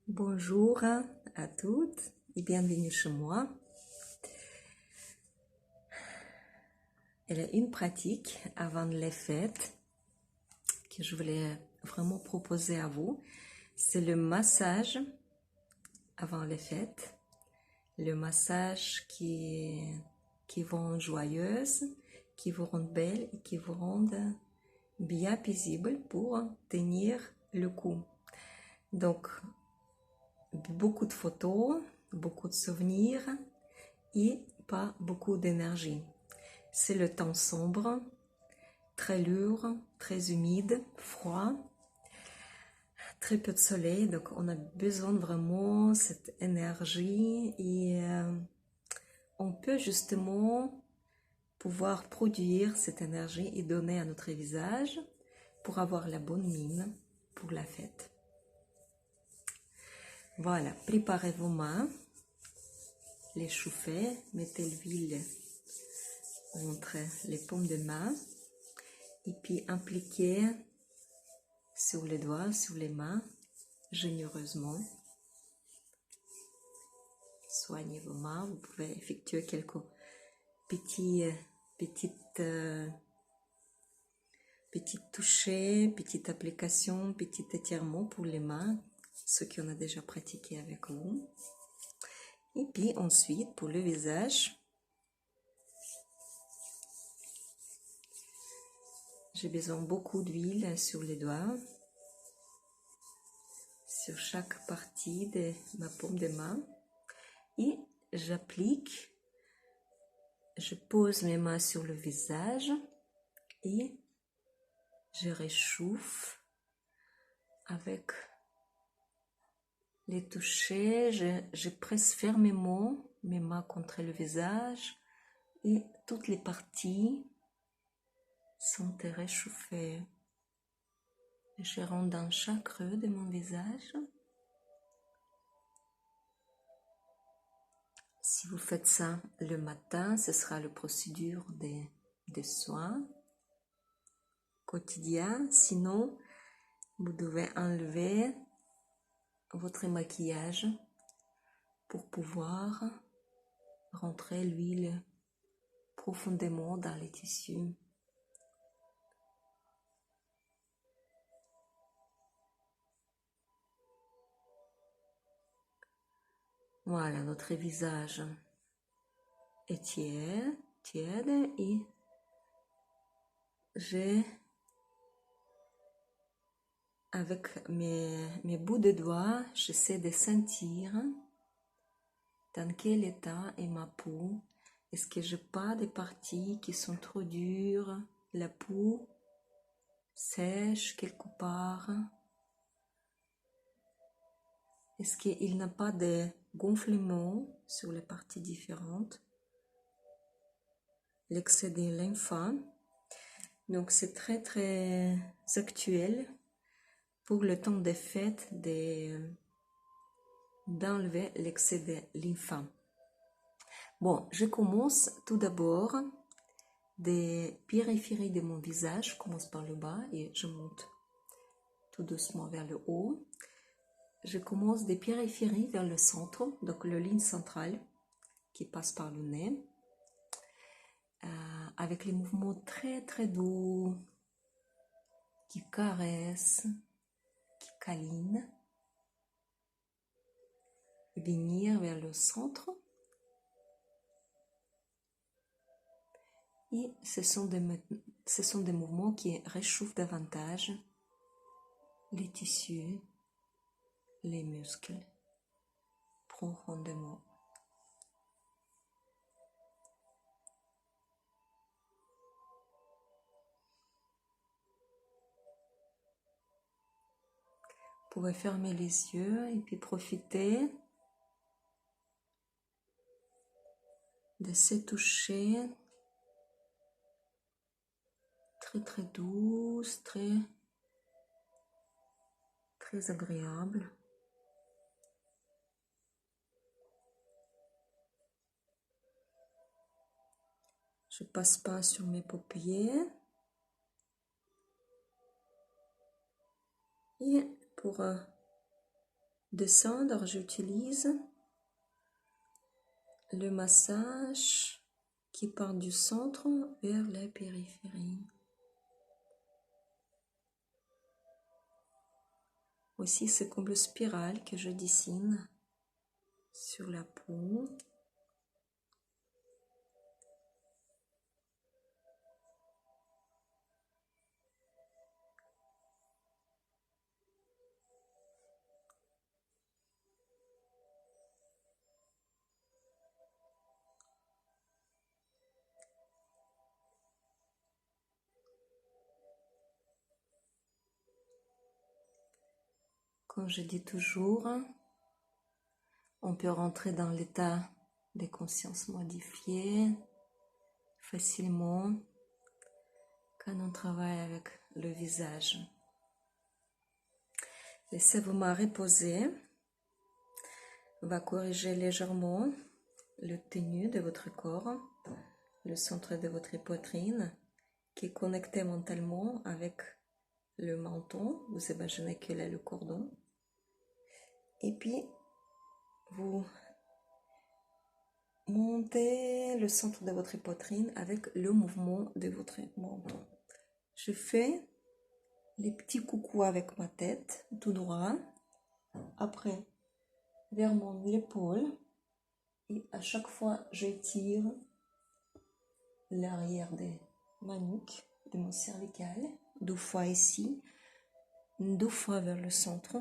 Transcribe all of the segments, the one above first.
Bonjour à toutes et bienvenue chez moi. Il y a une pratique avant les fêtes que je voulais vraiment proposer à vous. C'est le massage avant les fêtes. Le massage qui vous rend joyeuse, qui vous rend belle et qui vous rend bien paisible pour tenir le coup. Donc, beaucoup de photos, beaucoup de souvenirs et pas beaucoup d'énergie. C'est le temps sombre, très lourd, très humide, froid, très peu de soleil, donc on a besoin de vraiment cette énergie et on peut justement pouvoir produire cette énergie et donner à notre visage pour avoir la bonne mine pour la fête. Voilà, préparez vos mains, les chauffez, mettez l'huile entre les paumes de main et puis appliquez sur les doigts, sur les mains, généreusement. Soignez vos mains, vous pouvez effectuer quelques petites touchées, petites applications, petits étirements pour les mains, ceux qui en ont déjà pratiqué avec vous. Et puis ensuite, pour le visage, j'ai besoin beaucoup d'huile sur les doigts, sur chaque partie de ma paume de main. Et j'applique, je pose mes mains sur le visage et je réchauffe avec les toucher. Je presse fermement mes mains contre le visage et toutes les parties sont réchauffées. Je rentre dans chaque creux de mon visage. Si vous faites ça le matin, ce sera la procédure des soins quotidiens. Sinon, vous devez enlever votre maquillage pour pouvoir rentrer l'huile profondément dans les tissus. Voilà, notre visage est tiède et j'ai, avec mes bouts de doigts, j'essaie de sentir dans quel état est ma peau. Est-ce que j'ai pas des parties qui sont trop dures, la peau sèche quelque part? Est-ce qu'il n'y a pas de gonflement sur les parties différentes? L'excès de lymphe. Donc c'est très très actuel pour le temps des fêtes d'enlever l'excès de lymphe. Bon, je commence tout d'abord des périphéries de mon visage. Je commence par le bas et je monte tout doucement vers le haut. Je commence des périphéries vers le centre, donc la ligne centrale qui passe par le nez, avec les mouvements très très doux qui caressent, qui câlinent, venir vers le centre. Et ce sont des mouvements qui réchauffent davantage les tissus, les muscles, profondément. Vous pouvez fermer les yeux et puis profiter de ces touchés très très douces, très agréables. Je passe pas sur mes paupières. Et pour descendre, j'utilise le massage qui part du centre vers la périphérie. Aussi, c'est comme le spirale que je dessine sur la peau. Comme je dis toujours, on peut rentrer dans l'état de conscience modifiée facilement quand on travaille avec le visage. Laissez-vous reposer. On va corriger légèrement le tenue de votre corps, le centre de votre poitrine qui est connecté mentalement avec le menton. Vous imaginez quel est le cordon. Et puis, vous montez le centre de votre poitrine avec le mouvement de votre menton. Je fais les petits coucous avec ma tête, tout droit. Après, vers mon épaule. Et à chaque fois, j'étire l'arrière de ma nuque, de mon cervical. 2 fois ici, 2 fois vers le centre.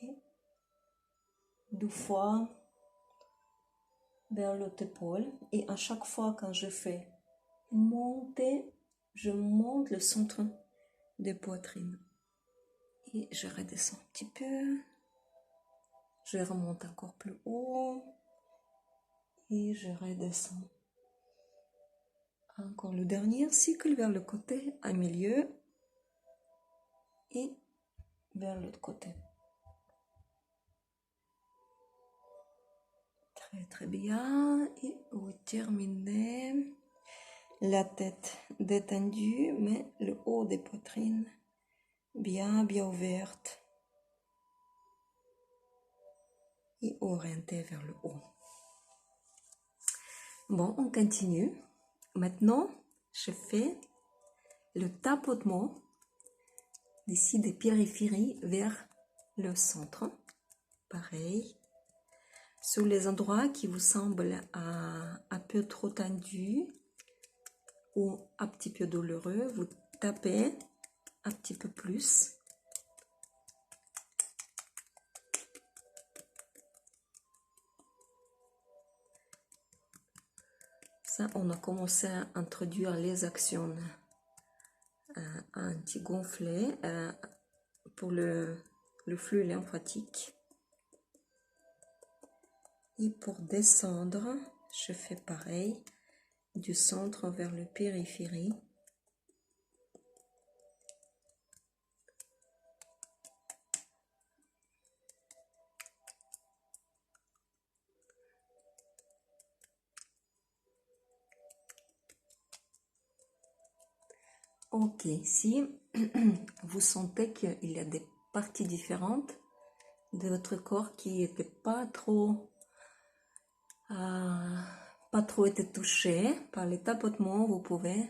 Et 2 fois vers l'autre épaule. Et à chaque fois, quand je fais monter, je monte le centre de poitrine. Et je redescends un petit peu. Je remonte encore plus haut. Et je redescends. Encore le dernier cycle vers le côté, à milieu. Et vers l'autre côté. Très très bien. Et vous terminez. La tête détendue, mais le haut des poitrines bien ouverte. Et orienté vers le haut. Bon, on continue. Maintenant, je fais le tapotement d'ici des périphéries vers le centre. Pareil. Sur les endroits qui vous semblent un peu trop tendus ou un petit peu douloureux, vous tapez un petit peu plus. Ça, on a commencé à introduire les actions anti-gonflées pour le flux lymphatique. Et pour descendre, je fais pareil, du centre vers le périphérie. Ok, si vous sentez qu'il y a des parties différentes de votre corps qui n'étaient pas trop été touchées par les tapotements, vous pouvez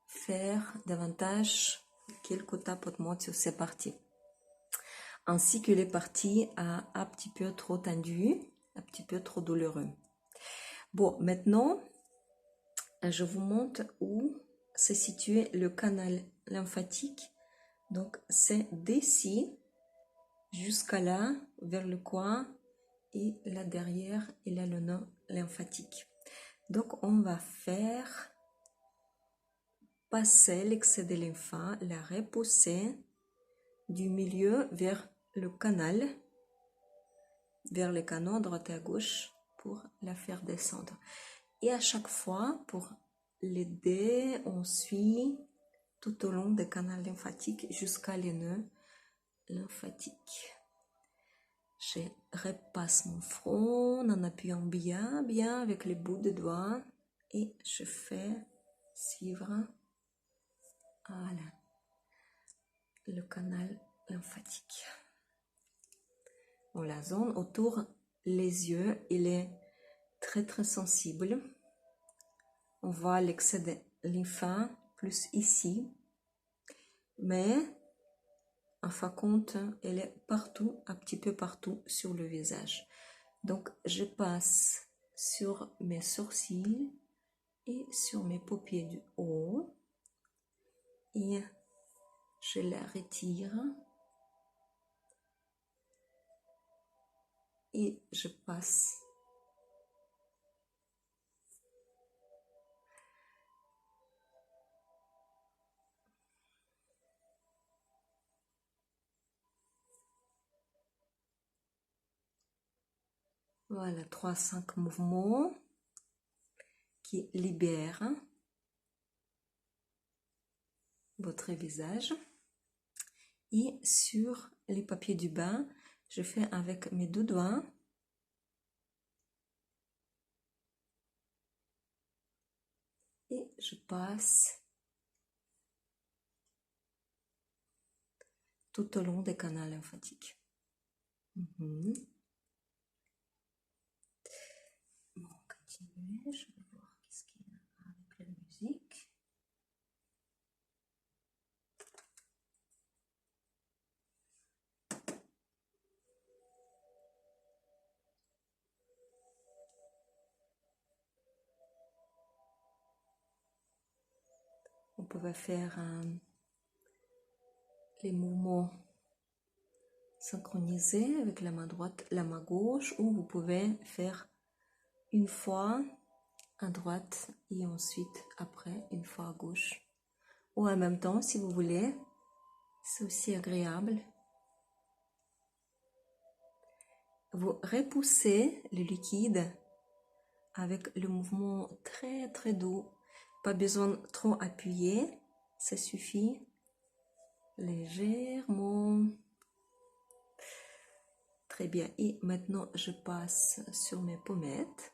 faire davantage quelques tapotements sur ces parties. Ainsi que les parties un petit peu trop tendues, un petit peu trop douloureux. Bon, maintenant, je vous montre où se situe le canal lymphatique. Donc, c'est d'ici jusqu'à là, vers le coin, et là derrière, il y a le nœud lymphatique. Donc, on va faire passer l'excès de lymphe, la repousser du milieu vers le canal, vers les canaux à droite et à gauche pour la faire descendre. Et à chaque fois, pour l'aider, on suit tout au long des canaux lymphatiques jusqu'à les nœuds lymphatiques. Je repasse mon front en appuyant bien avec les bouts de doigts et je fais suivre voilà, le canal lymphatique. Bon, la zone autour les yeux, il est très très sensible. On voit l'excès de lymphe plus ici. Mais en fin de compte, elle est partout, un petit peu partout sur le visage. Donc, je passe sur mes sourcils et sur mes paupières du haut. Et je la retire. Et je passe. Voilà, 3-5 mouvements qui libèrent votre visage. Et sur les papiers du bain, je fais avec mes deux doigts. Et je passe tout au long des canaux lymphatiques. Bon, continuez, je vais voir qu'est-ce qu'il y a avec la musique. On peut faire les mouvements synchronisés avec la main droite, la main gauche, ou vous pouvez faire une fois à droite et ensuite après une fois à gauche. Ou en même temps si vous voulez, c'est aussi agréable. Vous repoussez le liquide avec le mouvement très très doux. Pas besoin trop appuyer, ça suffit. Légèrement. Très bien. Et maintenant, je passe sur mes pommettes.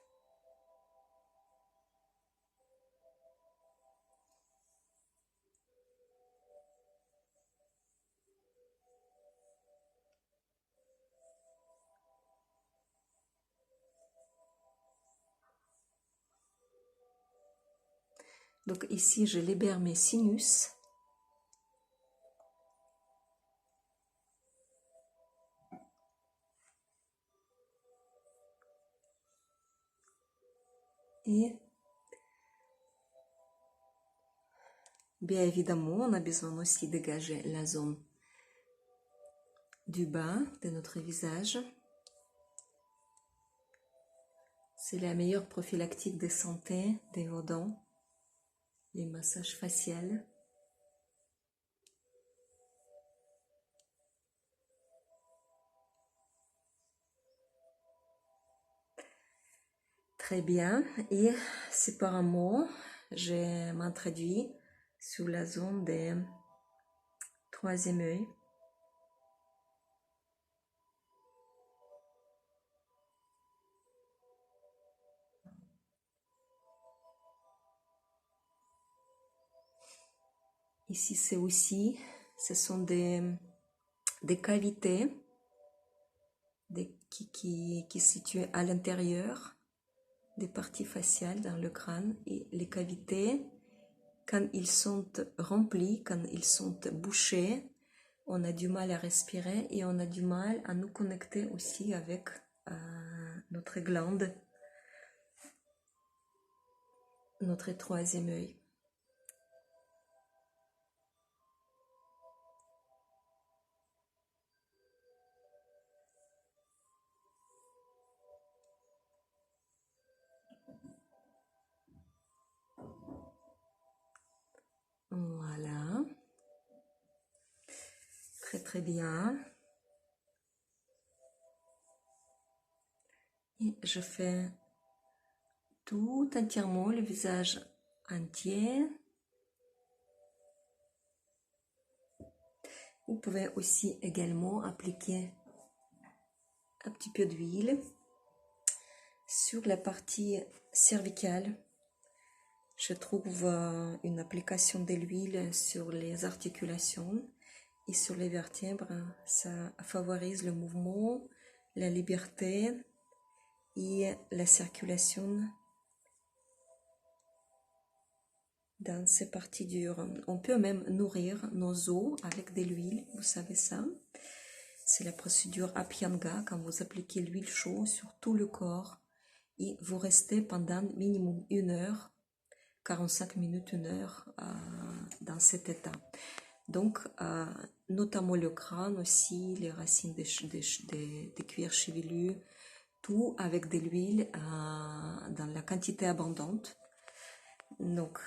Donc ici, je libère mes sinus. Et bien évidemment, on a besoin aussi de dégager la zone du bas de notre visage. C'est la meilleure prophylactique de santé des vos dents, les massages faciaux. Très bien. Et séparément, je m'introduis sur la zone des troisième œil. Ici, c'est aussi, ce sont des cavités qui sont situées à l'intérieur des parties faciales dans le crâne. Et les cavités, quand ils sont remplis, quand ils sont bouchés, on a du mal à respirer et on a du mal à nous connecter aussi avec notre glande, notre troisième œil. Voilà. Très très bien. Et je fais tout entièrement le visage entier. Vous pouvez aussi également appliquer un petit peu d'huile sur la partie cervicale. Je trouve une application de l'huile sur les articulations et sur les vertèbres. Ça favorise le mouvement, la liberté et la circulation dans ces parties dures. On peut même nourrir nos os avec de l'huile, vous savez ça. C'est la procédure Abhyanga, quand vous appliquez l'huile chaude sur tout le corps et vous restez pendant minimum 1 heure, 45 minutes, 1 heure dans cet état. Donc, notamment le crâne aussi, les racines des cuirs chevelus, tout avec de l'huile dans la quantité abondante. Donc,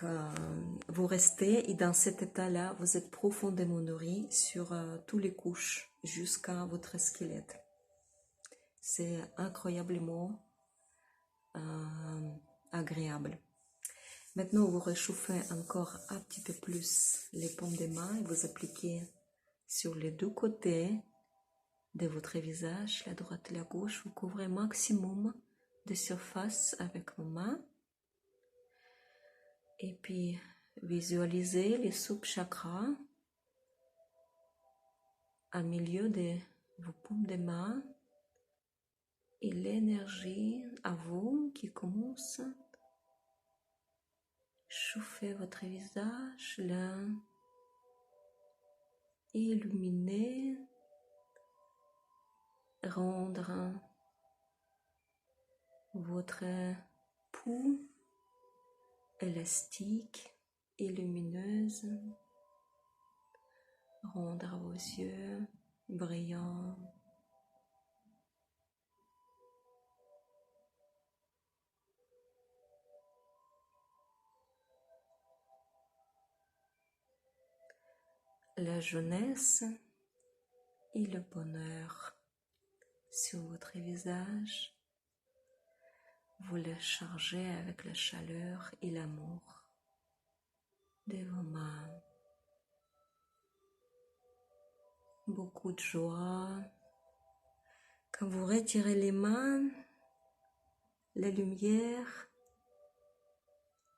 vous restez et dans cet état-là, vous êtes profondément nourri sur toutes les couches jusqu'à votre squelette. C'est incroyablement agréable. Maintenant, vous réchauffez encore un petit peu plus les paumes des mains et vous appliquez sur les 2 côtés de votre visage, la droite et la gauche. Vous couvrez maximum de surface avec vos mains. Et puis, visualisez les sub-chakras au milieu de vos paumes de main et l'énergie à vous qui commence. Chauffez votre visage là, illuminez, rendre votre peau élastique et lumineuse, rendre vos yeux brillants. La jeunesse et le bonheur sur votre visage, vous les chargez avec la chaleur et l'amour de vos mains. Beaucoup de joie. Quand vous retirez les mains, la lumière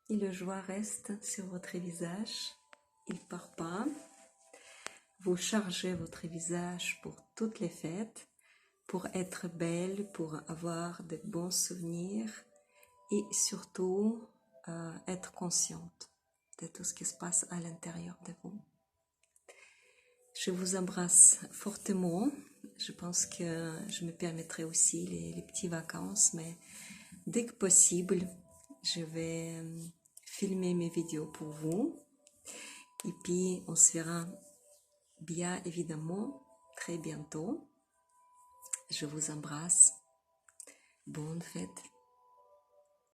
et le joie restent sur votre visage. Il ne part pas. Vous chargez votre visage pour toutes les fêtes, pour être belle, pour avoir de bons souvenirs et surtout être consciente de tout ce qui se passe à l'intérieur de vous. Je vous embrasse fortement. Je pense que je me permettrai aussi les petites vacances, mais dès que possible, je vais filmer mes vidéos pour vous. Et puis, on se verra bien évidemment très bientôt. Je vous embrasse. Bonne fête.